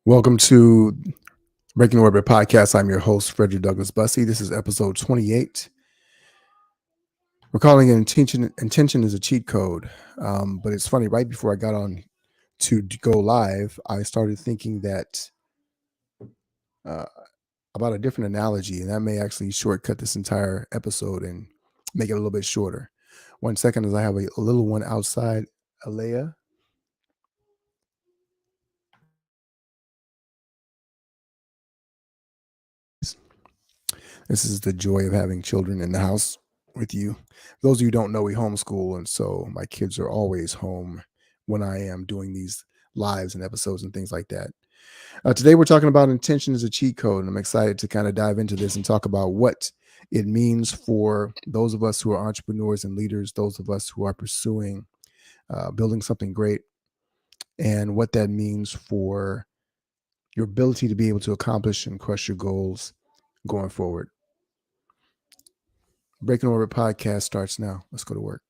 Welcome to Breaking Orbit Podcast. I'm your host, Frederick Douglass Bussey. This is episode 28. We're calling it intention. Intention is a cheat code. But it's funny, right before I got on to go live, I started thinking that uh, about a different analogy, and that may actually shortcut this entire episode and make it a little bit shorter. 1 second, as I have a little one outside, Alea. This is the joy of having children in the house with you. Those of you who don't know, we homeschool, and so my kids are always home when I am doing these lives and episodes and things like that. Today, we're talking about intention as a cheat code, and I'm excited to kind of dive into this and talk about what it means for those of us who are entrepreneurs and leaders, those of us who are pursuing building something great, and what that means for your ability to be able to accomplish and crush your goals going forward. Breaking Orbit podcast starts now. Let's go to work.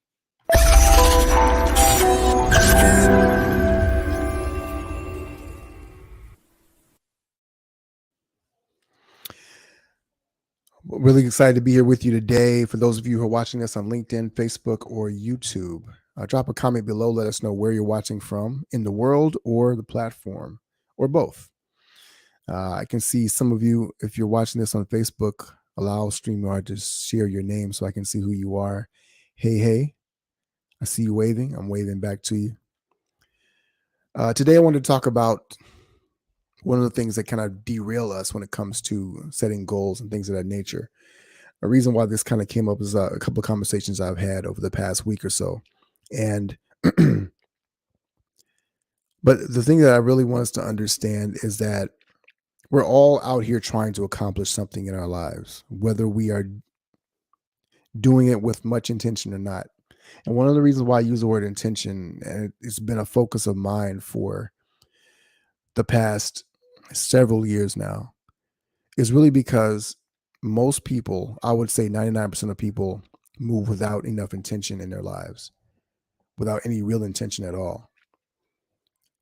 Really excited to be here with you today. For those of you who are watching us on LinkedIn, Facebook, or YouTube, drop a comment below. Let us know where you're watching from in the world or the platform or both. I can see some of you, if you're watching this on Facebook, allow StreamYard to share your name so I can see who you are. Hey, I see you waving. I'm waving back to you. Today, I wanted to talk about one of the things that kind of derail us when it comes to setting goals and things of that nature. A reason why this kind of came up is a couple of conversations I've had over the past week or so. And, but the thing that I really want us to understand is that we're all out here trying to accomplish something in our lives, whether we are doing it with much intention or not. And one of the reasons why I use the word intention, and it's been a focus of mine for the past several years now, is really because most people, I would say 99% of people, move without enough intention in their lives, without any real intention at all.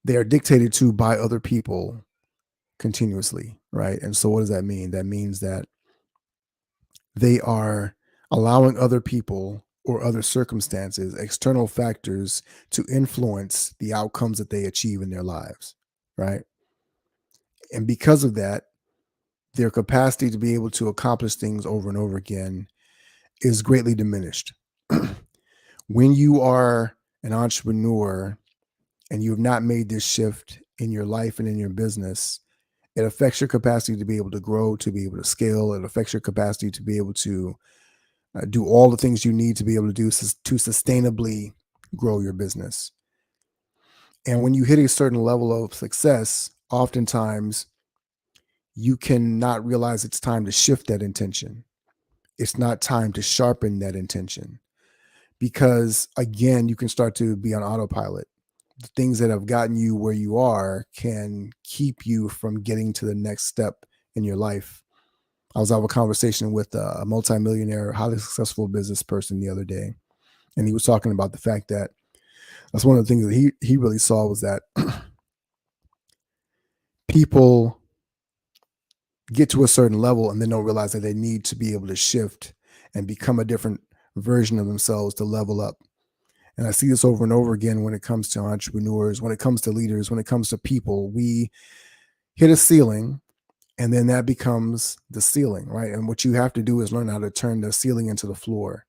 They are dictated to by other people continuously, right? And so what does that mean? That means that they are allowing other people or other circumstances, external factors, to influence the outcomes that they achieve in their lives, right? And because of that, their capacity to be able to accomplish things over and over again is greatly diminished. When you are an entrepreneur and you have not made this shift in your life and in your business, it affects your capacity to be able to grow, to be able to scale. It affects your capacity to be able to do all the things you need to be able to do to sustainably grow your business. And when you hit a certain level of success, oftentimes you cannot realize it's time to shift that intention. It's not time to sharpen that intention because, again, you can start to be on autopilot. The things that have gotten you where you are can keep you from getting to the next step in your life. I was having a conversation with a multimillionaire, highly successful business person the other day, and he was talking about the fact that that's one of the things that he really saw was that people get to a certain level and then don't realize that they need to be able to shift and become a different version of themselves to level up. And I see this over and over again when it comes to entrepreneurs, when it comes to leaders, when it comes to people. We hit a ceiling and then that becomes the ceiling, right? And what you have to do is learn how to turn the ceiling into the floor.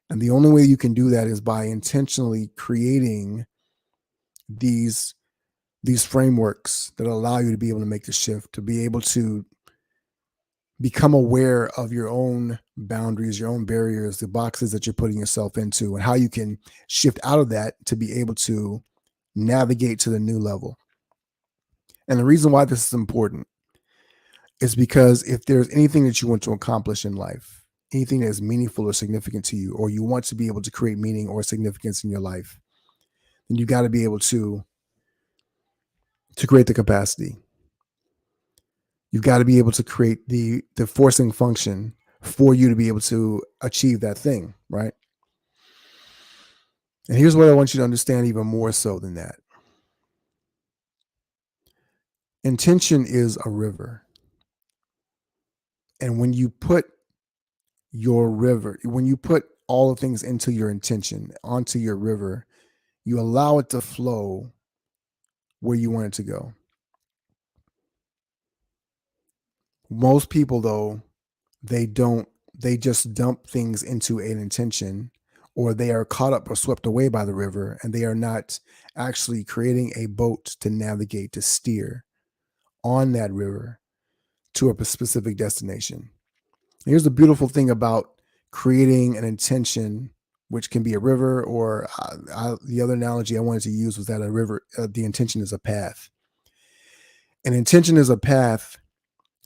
And the only way you can do that is by intentionally creating these frameworks that allow you to be able to make the shift, to be able to become aware of your own boundaries, your own barriers, the boxes that you're putting yourself into, and how you can shift out of that to be able to navigate to the new level. And the reason why this is important is because if there's anything that you want to accomplish in life, anything that is meaningful or significant to you, or you want to be able to create meaning or significance in your life, then you got to be able to create the capacity. You've got to be able to create the forcing function for you to be able to achieve that thing, right? And here's what I want you to understand even more so than that. Intention is a river. And when you put all the things into your intention, onto your river, you allow it to flow where you want it to go. Most people, though, they don't, they just dump things into an intention, or they are caught up or swept away by the river, and they are not actually creating a boat to navigate, to steer on that river to a specific destination. Here's the beautiful thing about creating an intention, which can be a river, or the other analogy I wanted to use was that a river, the intention is a path. An intention is a path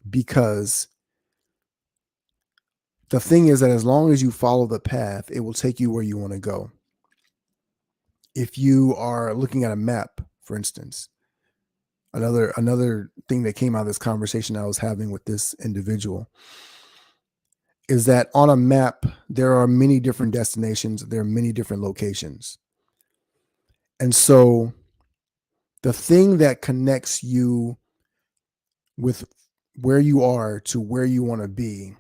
because the thing is that as long as you follow the path, it will take you where you want to go. If you are looking at a map, for instance, another thing that came out of this conversation I was having with this individual is that on a map, there are many different destinations, there are many different locations. And so the thing that connects you with where you are to where you want to be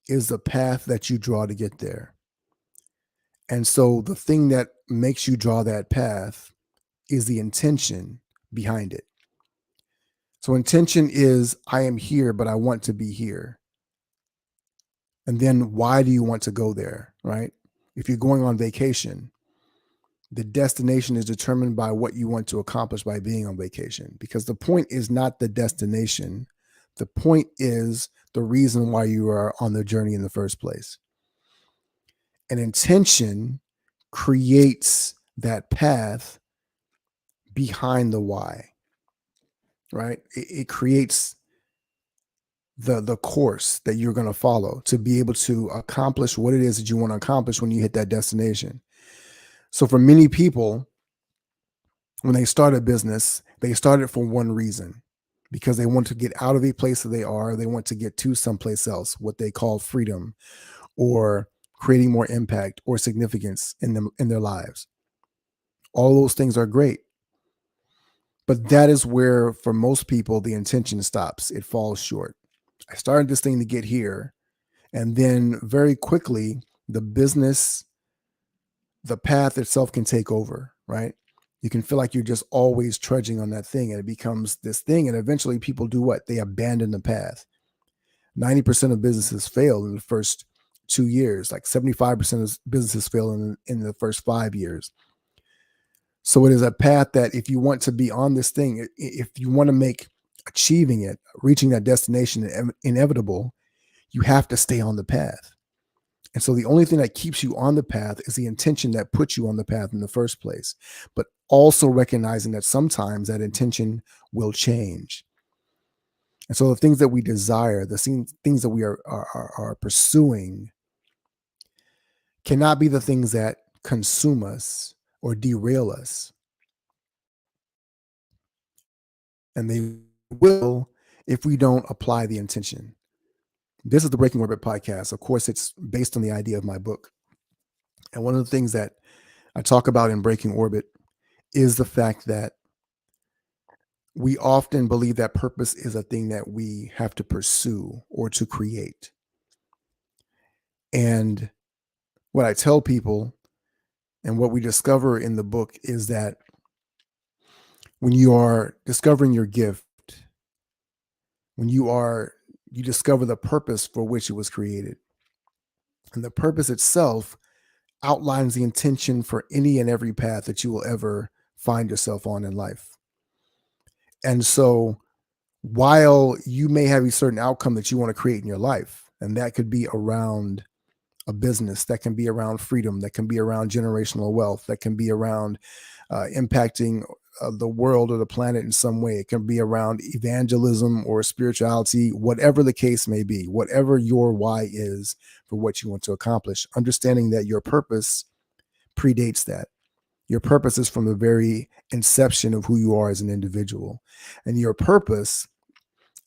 is the path that you draw to get there. And so the thing that makes you draw that path is the intention behind it. So intention is I am here, but I want to be here. And then why do you want to go there, right? If you're going on vacation, the destination is determined by what you want to accomplish by being on vacation, because the point is not the destination. The point is the reason why you are on the journey in the first place. An intention creates that path behind the why, right? It creates the course that you're going to follow to be able to accomplish what it is that you want to accomplish when you hit that destination. So for many people, when they start a business, they start it for one reason, because they want to get out of a place that they are. They want to get to someplace else, what they call freedom, or creating more impact or significance in them, in their lives. All those things are great. But that is where, for most people, the intention stops. It falls short. I started this thing to get here. And then very quickly, the business, the path itself can take over, right? You can feel like you're just always trudging on that thing, and it becomes this thing. And eventually people do what? They abandon the path. 90% of businesses fail in the first 2 years, like 75% of businesses fail in the first 5 years. So it is a path that if you want to be on this thing, if you want to make achieving it, reaching that destination inevitable, you have to stay on the path. And so the only thing that keeps you on the path is the intention that puts you on the path in the first place, but also recognizing that sometimes that intention will change. And so the things that we desire, things that we are pursuing, cannot be the things that consume us or derail us. And they will if we don't apply the intention. This is the Breaking Orbit podcast. Of course, it's based on the idea of my book. And one of the things that I talk about in Breaking Orbit is the fact that we often believe that purpose is a thing that we have to pursue or to create. And what I tell people and what we discover in the book is that when you are discovering your gift, when you discover the purpose for which it was created. And the purpose itself outlines the intention for any and every path that you will ever find yourself on in life. And so while you may have a certain outcome that you want to create in your life, and that could be around a business, that can be around freedom, that can be around generational wealth, that can be around impacting the world or the planet in some way. It can be around evangelism or spirituality, whatever the case may be, whatever your why is for what you want to accomplish, understanding that your purpose predates that. Your purpose is from the very inception of who you are as an individual. And your purpose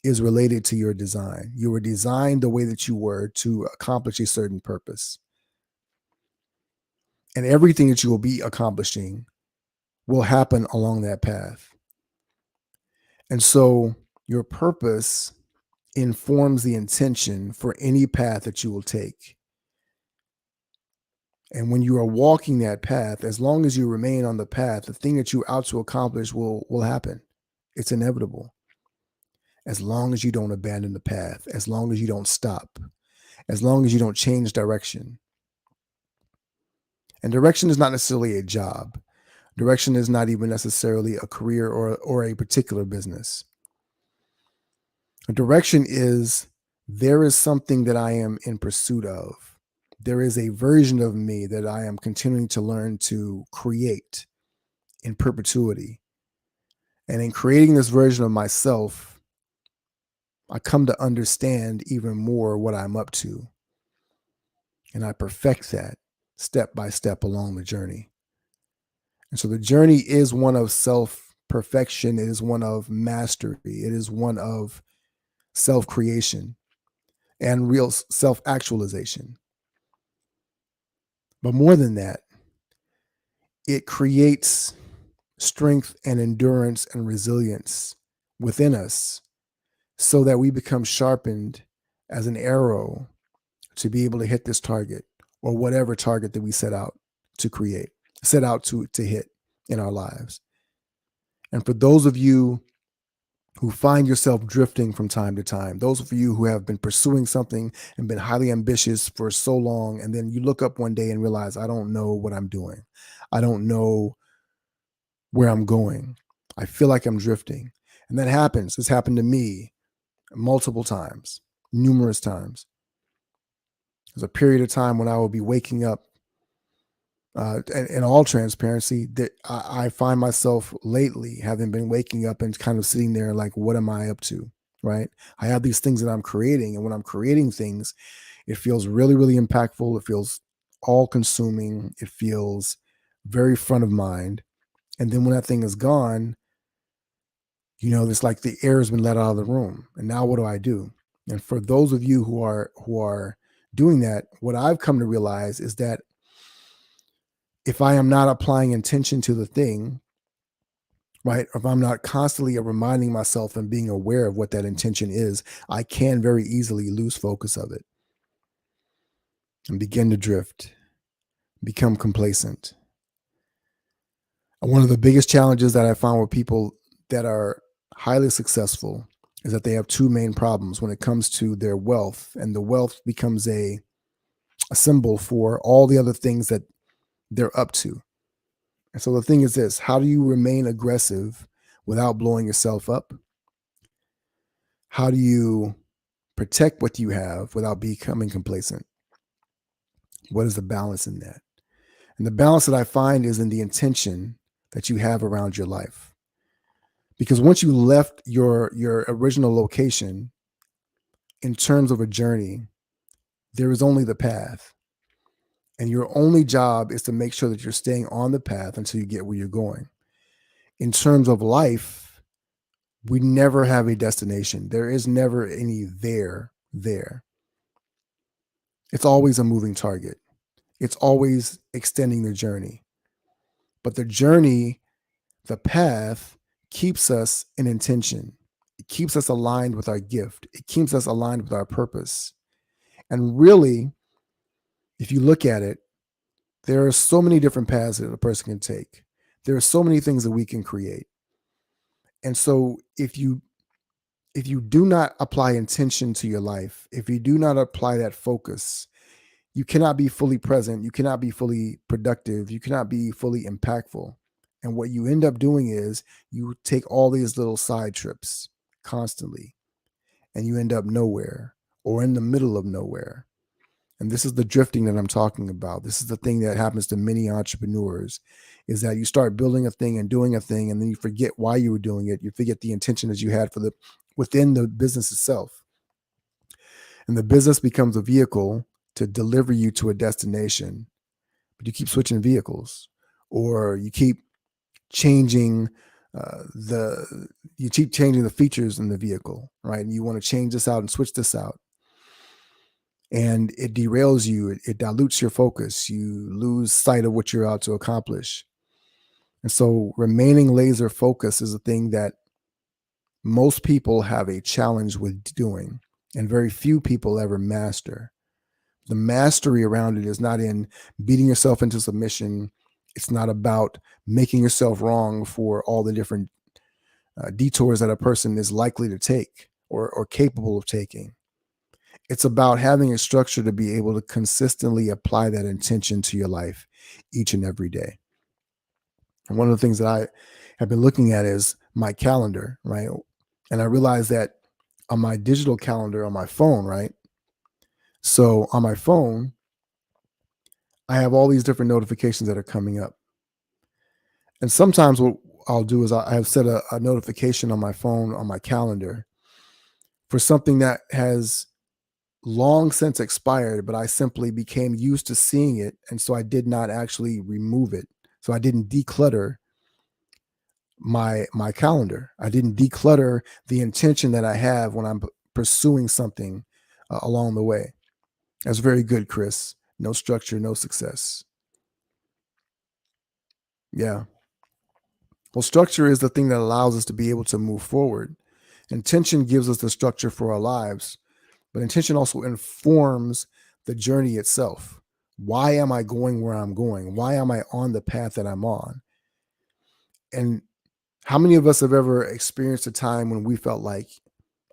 is related to your design. You were designed the way that you were to accomplish a certain purpose. And everything that you will be accomplishing will happen along that path. And so Your purpose informs the intention for any path that you will take. And when you are walking that path, as long as you remain on the path, the thing that you're out to accomplish will happen. It's inevitable. As long as you don't abandon the path, as long as you don't stop, as long as you don't change direction. And direction is not necessarily a job. Direction is not even necessarily a career or a particular business. A direction is there is something that I am in pursuit of. There is a version of me that I am continuing to learn to create in perpetuity. And in creating this version of myself, I come to understand even more what I'm up to. And I perfect that step by step along the journey. And so the journey is one of self perfection. It is one of mastery. It is one of self creation and real self actualization. But more than that, it creates strength and endurance and resilience within us so that we become sharpened as an arrow to be able to hit this target or whatever target that we set out to hit in our lives. And for those of you who find yourself drifting from time to time, those of you who have been pursuing something and been highly ambitious for so long, and then you look up one day and realize, I don't know what I'm doing. I don't know where I'm going. I feel like I'm drifting. And that happens. It's happened to me multiple times, numerous times. There's a period of time when I will be waking up, in all transparency, that I find myself lately having been waking up and kind of sitting there like, what am I up to? Right? I have these things that I'm creating. And when I'm creating things, it feels really, really impactful. It feels all consuming. It feels very front of mind. And then when that thing is gone, it's like the air has been let out of the room. And now what do I do? And for those of you who are doing that, what I've come to realize is that if I am not applying intention to the thing, right, if I'm not constantly reminding myself and being aware of what that intention is, I can very easily lose focus of it and begin to drift, become complacent. And one of the biggest challenges that I found with people that are highly successful is that they have two main problems when it comes to their wealth, and the wealth becomes a symbol for all the other things that they're up to. And so the thing is this: how do you remain aggressive without blowing yourself up? How do you protect what you have without becoming complacent? What is the balance in that? And the balance that I find is in the intention that you have around your life. Because once you left your original location in terms of a journey, there is only the path. And your only job is to make sure that you're staying on the path until you get where you're going. In terms of life, we never have a destination. There is never any there. It's always a moving target. It's always extending the journey. But the journey, the path, keeps us in intention. It keeps us aligned with our gift. It keeps us aligned with our purpose. And really, if you look at it, there are so many different paths that a person can take. There are so many things that we can create. And so if you do not apply intention to your life, if you do not apply that focus, you cannot be fully present. You cannot be fully productive. You cannot be fully impactful. And what you end up doing is you take all these little side trips constantly, and you end up nowhere or in the middle of nowhere. And this is the drifting that I'm talking about. This is the thing that happens to many entrepreneurs, is that you start building a thing and doing a thing, and then you forget why you were doing it. You forget the intention that you had within the business itself. And the business becomes a vehicle to deliver you to a destination, but you keep switching vehicles, or you keep changing the features in the vehicle, right? And you want to change this out and switch this out. And it derails you. It dilutes your focus. You lose sight of what you're out to accomplish. And so remaining laser focused is a thing that most people have a challenge with doing, and very few people ever master. The mastery around it is not in beating yourself into submission. It's not about making yourself wrong for all the different detours that a person is likely to take or capable of taking. It's about having a structure to be able to consistently apply that intention to your life each and every day. And one of the things that I have been looking at is my calendar, right? And I realized that on my digital calendar on my phone, right? So on my phone, I have all these different notifications that are coming up. And sometimes what I'll do is I have set a notification on my phone, on my calendar, for something that has long since expired, but I simply became used to seeing it. And so I did not actually remove it. So I didn't declutter my calendar. I didn't declutter the intention that I have when I'm pursuing something along the way. That's very good, Chris. No structure, no success. Yeah. Well, structure is the thing that allows us to be able to move forward. Intention gives us the structure for our lives, but intention also informs the journey itself. Why am I going where I'm going? Why am I on the path that I'm on? And how many of us have ever experienced a time when we felt like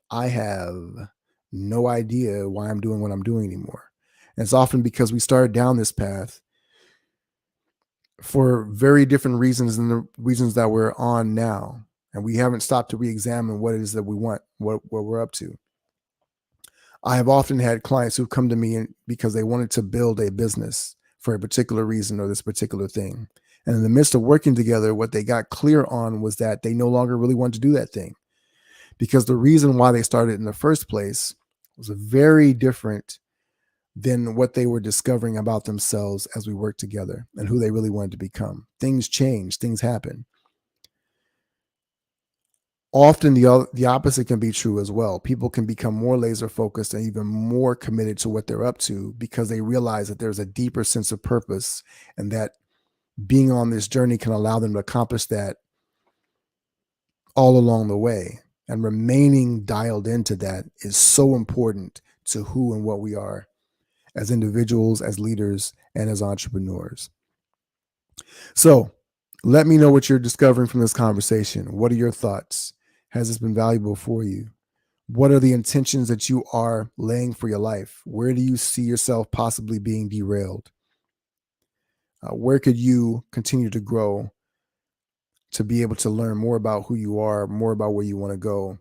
I have no idea why I'm doing what I'm doing anymore? And it's often because we started down this path for very different reasons than the reasons that we're on now. And we haven't stopped to re-examine what it is that we want, what we're up to. I have often had clients who come to me because they wanted to build a business for a particular reason or this particular thing. And in the midst of working together, what they got clear on was that they no longer really wanted to do that thing, because the reason why they started in the first place was very different than what they were discovering about themselves as we worked together and who they really wanted to become. Things change, things happen. Often the opposite can be true as well. People can become more laser focused and even more committed to what they're up to because they realize that there's a deeper sense of purpose, and that being on this journey can allow them to accomplish that all along the way. And remaining dialed into that is so important to who and what we are as individuals, as leaders, and as entrepreneurs. So let me know what you're discovering from this conversation. What are your thoughts? Has this been valuable for you? What are the intentions that you are laying for your life? Where do you see yourself possibly being derailed? Where could you continue to grow to be able to learn more about who you are, more about where you want to go?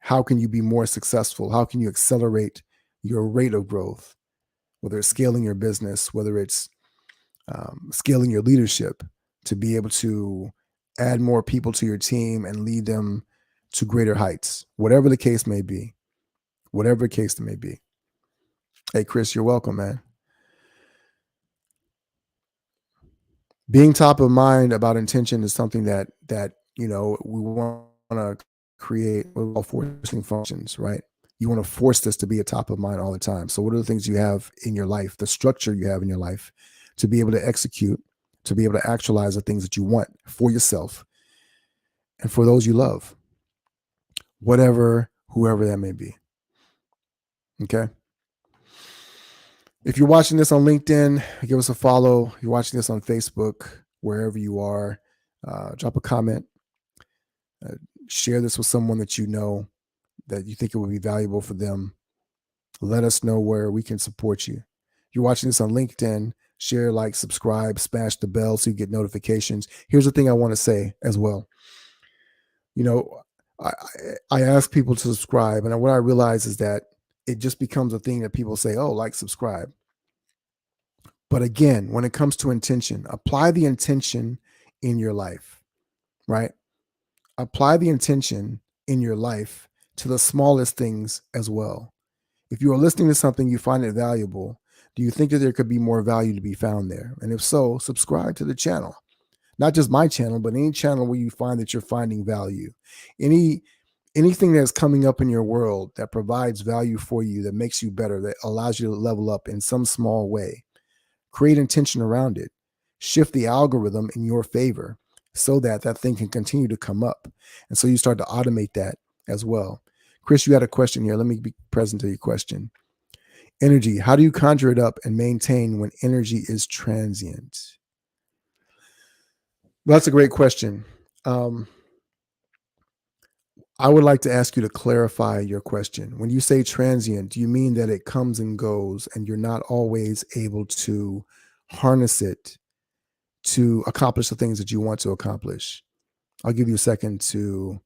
How can you be more successful? How can you accelerate your rate of growth? Whether it's scaling your business, whether it's scaling your leadership to be able to add more people to your team and lead them to greater heights, whatever the case may be, whatever the case may be. Hey, Chris, you're welcome, man. Being top of mind about intention is something that we want to create what we call forcing functions, right? You want to force this to be a top of mind all the time. So what are the things you have in your life, the structure you have in your life to be able to execute, to be able to actualize the things that you want for yourself and for those you love, whoever that may be. Okay. If you're watching this on LinkedIn, give us a follow. If you're watching this on Facebook, wherever you are, drop a comment. Share this with someone that you know that you think it would be valuable for them. Let us know where we can support you. If you're watching this on LinkedIn, share, like, subscribe, smash the bell so you get notifications. Here's the thing I want to say as well. I ask people to subscribe, and what I realize is that it just becomes a thing that people say, oh, like, subscribe. But again, when it comes to intention, apply the intention in your life, right? Apply the intention in your life to the smallest things as well. If you are listening to something, you find it valuable, do you think that there could be more value to be found there? And if so, subscribe to the channel. Not just my channel, but any channel where you find that you're finding value. Anything that's coming up in your world that provides value for you, that makes you better, that allows you to level up in some small way. Create intention around it. Shift the algorithm in your favor so that that thing can continue to come up. And so you start to automate that as well. Chris, you had a question here. Let me be present to your question. Energy. How do you conjure it up and maintain when energy is transient? Well, that's a great question. Um, I would like to ask you to clarify your question. When you say transient, do you mean that it comes and goes and you're not always able to harness it to accomplish the things that you want to accomplish? I'll give you a second to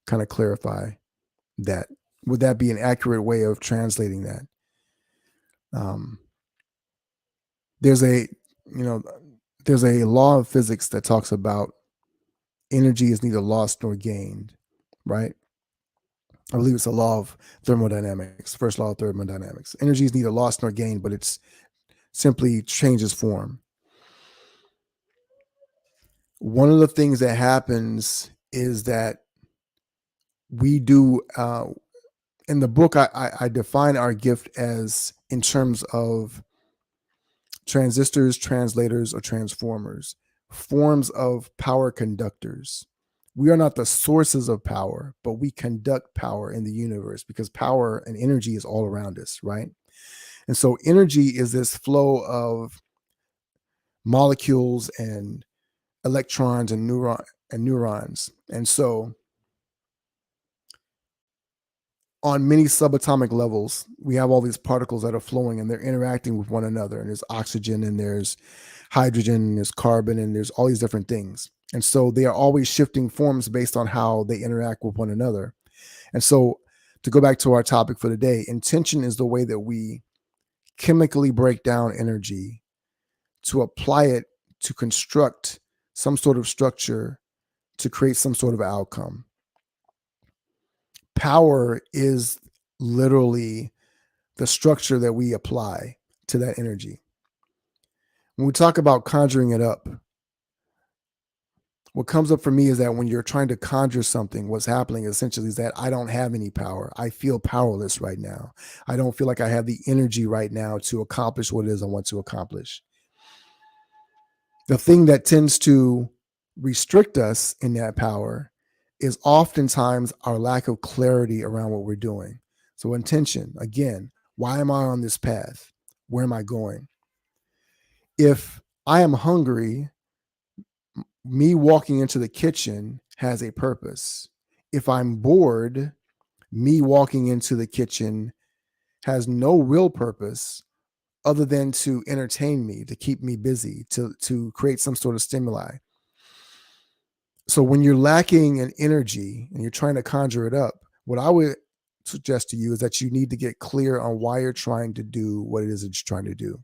kind of clarify that. Would that be an accurate way of translating that? Um, there's a, you know, there's a law of physics that talks about energy is neither lost nor gained, right? I believe it's a law of thermodynamics, first law of thermodynamics. Energy is neither lost nor gained, but it's simply changes form. One of the things that happens is that we do, in the book, I define our gift as in terms of transistors, translators, or transformers, forms of power conductors. We are not the sources of power, but we conduct power in the universe because power and energy is all around us, right? And so energy is this flow of molecules and electrons and neurons. And so on many subatomic levels, we have all these particles that are flowing and they're interacting with one another. And there's oxygen and there's hydrogen and there's carbon and there's all these different things. And so they are always shifting forms based on how they interact with one another. And so to go back to our topic for today, intention is the way that we chemically break down energy to apply it to construct some sort of structure to create some sort of outcome. Power is literally the structure that we apply to that energy. When we talk about conjuring it up, what comes up for me is that when you're trying to conjure something, what's happening essentially is that I don't have any power. I feel powerless right now. I don't feel like I have the energy right now to accomplish what it is I want to accomplish. The thing that tends to restrict us in that power is oftentimes our lack of clarity around what we're doing. So, intention, again, why am I on this path? Where am I going? If I am hungry, me walking into the kitchen has a purpose. If I'm bored, me walking into the kitchen has no real purpose other than to entertain me, to keep me busy, to create some sort of stimuli. So when you're lacking in energy and you're trying to conjure it up, what I would suggest to you is that you need to get clear on why you're trying to do what it is that you're trying to do.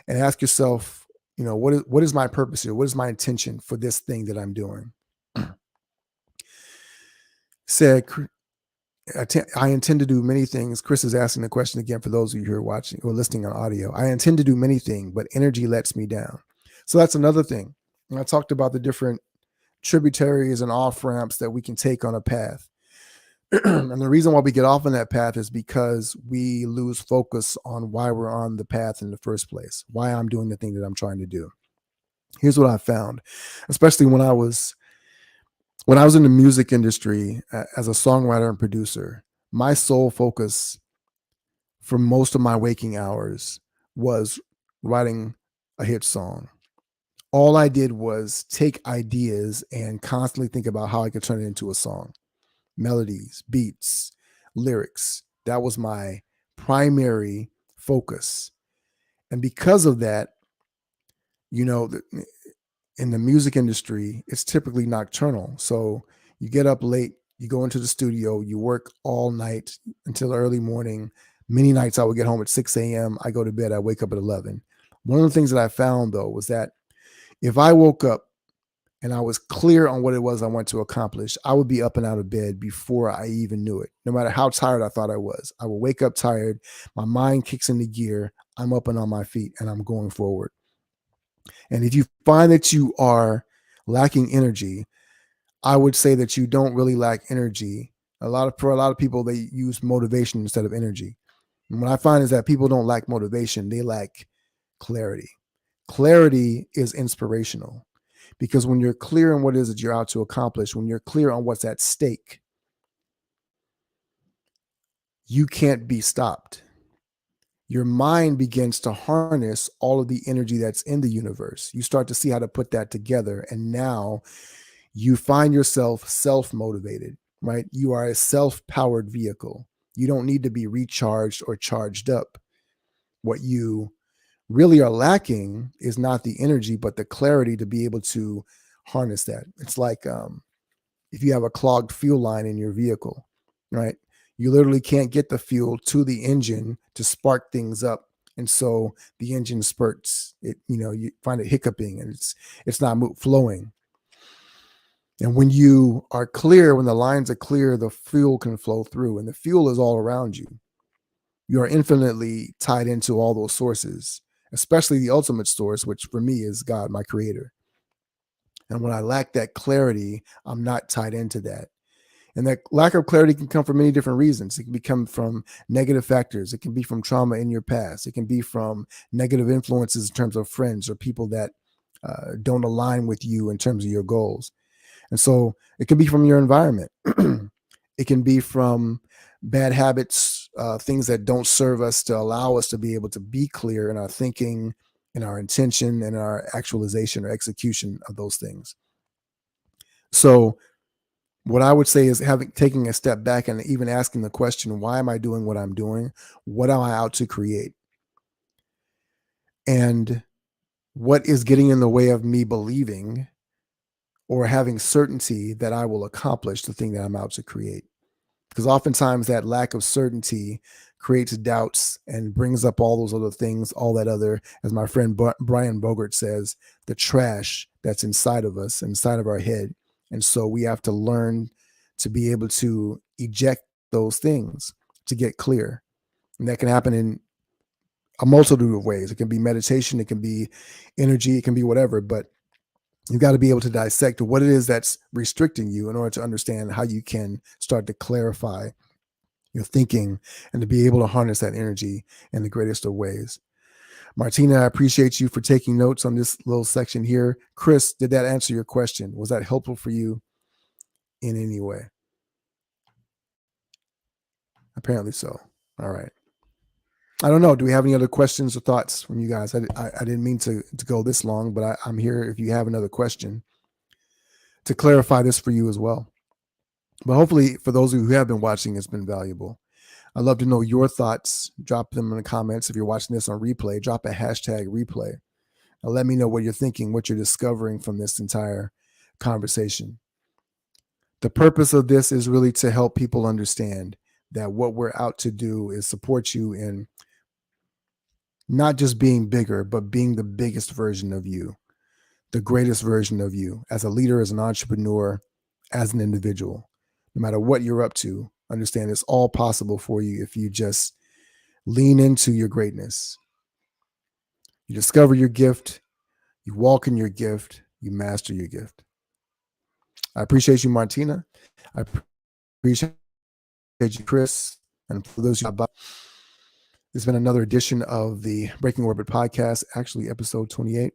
And ask yourself, what is my purpose here? What is my intention for this thing that I'm doing? Said, I intend to do many things. Chris is asking the question again for those of you who are watching or listening on audio. I intend to do many things, but energy lets me down. So that's another thing. And I talked about the different tributaries and off ramps that we can take on a path. And the reason why we get off on that path is because we lose focus on why we're on the path in the first place, why I'm doing the thing that I'm trying to do. Here's what I found, especially when I was in the music industry as a songwriter and producer. My sole focus for most of my waking hours was writing a hit song. All I did was take ideas and constantly think about how I could turn it into a song. Melodies, beats, lyrics. That was my primary focus. And because of that, you know, in the music industry, it's typically nocturnal. So you get up late, you go into the studio, you work all night until early morning. Many nights I would get home at 6 a.m. I go to bed, I wake up at 11. One of the things that I found though was that if I woke up and I was clear on what it was I wanted to accomplish, I would be up and out of bed before I even knew it. No matter how tired I thought I was, I would wake up tired. My mind kicks into gear. I'm up and on my feet and I'm going forward. And if you find that you are lacking energy, I would say that you don't really lack energy. For a lot of people, they use motivation instead of energy. And what I find is that people don't lack motivation, they lack clarity. Clarity is inspirational because when you're clear on what it is that you're out to accomplish, when you're clear on what's at stake, you can't be stopped. Your mind begins to harness all of the energy that's in the universe. You start to see how to put that together. And now you find yourself self motivated, right? You are a self powered vehicle. You don't need to be recharged or charged up. What you really are lacking is not the energy, but the clarity to be able to harness that. It's like if you have a clogged fuel line in your vehicle, right? You literally can't get the fuel to the engine to spark things up. And so the engine spurts. You find it hiccuping and it's not flowing. And when you are clear, when the lines are clear, the fuel can flow through, and the fuel is all around you. You are infinitely tied into all those sources, especially the ultimate source, which for me is God, my creator. And when I lack that clarity, I'm not tied into that. And that lack of clarity can come from many different reasons. It can come from negative factors. It can be from trauma in your past. It can be from negative influences in terms of friends or people that don't align with you in terms of your goals. And so it can be from your environment. It can be from bad habits, things that don't serve us to allow us to be able to be clear in our thinking, in our intention, and our actualization or execution of those things. So what I would say is taking a step back and even asking the question, why am I doing what I'm doing? What am I out to create? And what is getting in the way of me believing or having certainty that I will accomplish the thing that I'm out to create? Because oftentimes that lack of certainty creates doubts and brings up all those other things, all that other, as my friend Brian Bogart says, the trash that's inside of us, inside of our head. And so we have to learn to be able to eject those things to get clear. And that can happen in a multitude of ways. It can be meditation, it can be energy, it can be whatever, but you've got to be able to dissect what it is that's restricting you in order to understand how you can start to clarify your thinking and to be able to harness that energy in the greatest of ways. Martina, I appreciate you for taking notes on this little section here. Chris, did that answer your question? Was that helpful for you in any way? Apparently so. All right. I don't know. Do we have any other questions or thoughts from you guys? I didn't mean to go this long, but I'm here if you have another question to clarify this for you as well. But hopefully for those of you who have been watching, it's been valuable. I'd love to know your thoughts. Drop them in the comments. If you're watching this on replay, drop a hashtag replay. And let me know what you're thinking, what you're discovering from this entire conversation. The purpose of this is really to help people understand that what we're out to do is support you in not just being bigger, but being the biggest version of you, the greatest version of you as a leader, as an entrepreneur, as an individual. No matter what you're up to, understand it's all possible for you if you just lean into your greatness. You discover your gift, you walk in your gift, you master your gift. I appreciate you, Martina. I appreciate you, Chris. And for those who have, this has been another edition of the Breaking Orbit podcast, actually episode 28.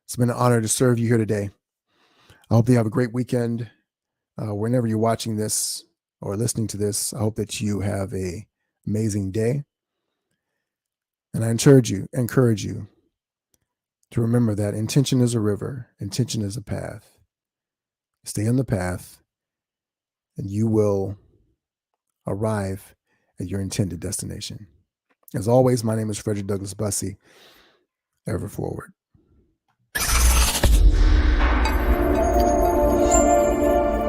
It's been an honor to serve you here today. I hope you have a great weekend. Whenever you're watching this or listening to this, I hope that you have an amazing day. And I encourage you to remember that intention is a river, intention is a path. Stay on the path, and you will arrive at your intended destination. As always, my name is Frederick Douglass Bussey. Ever forward.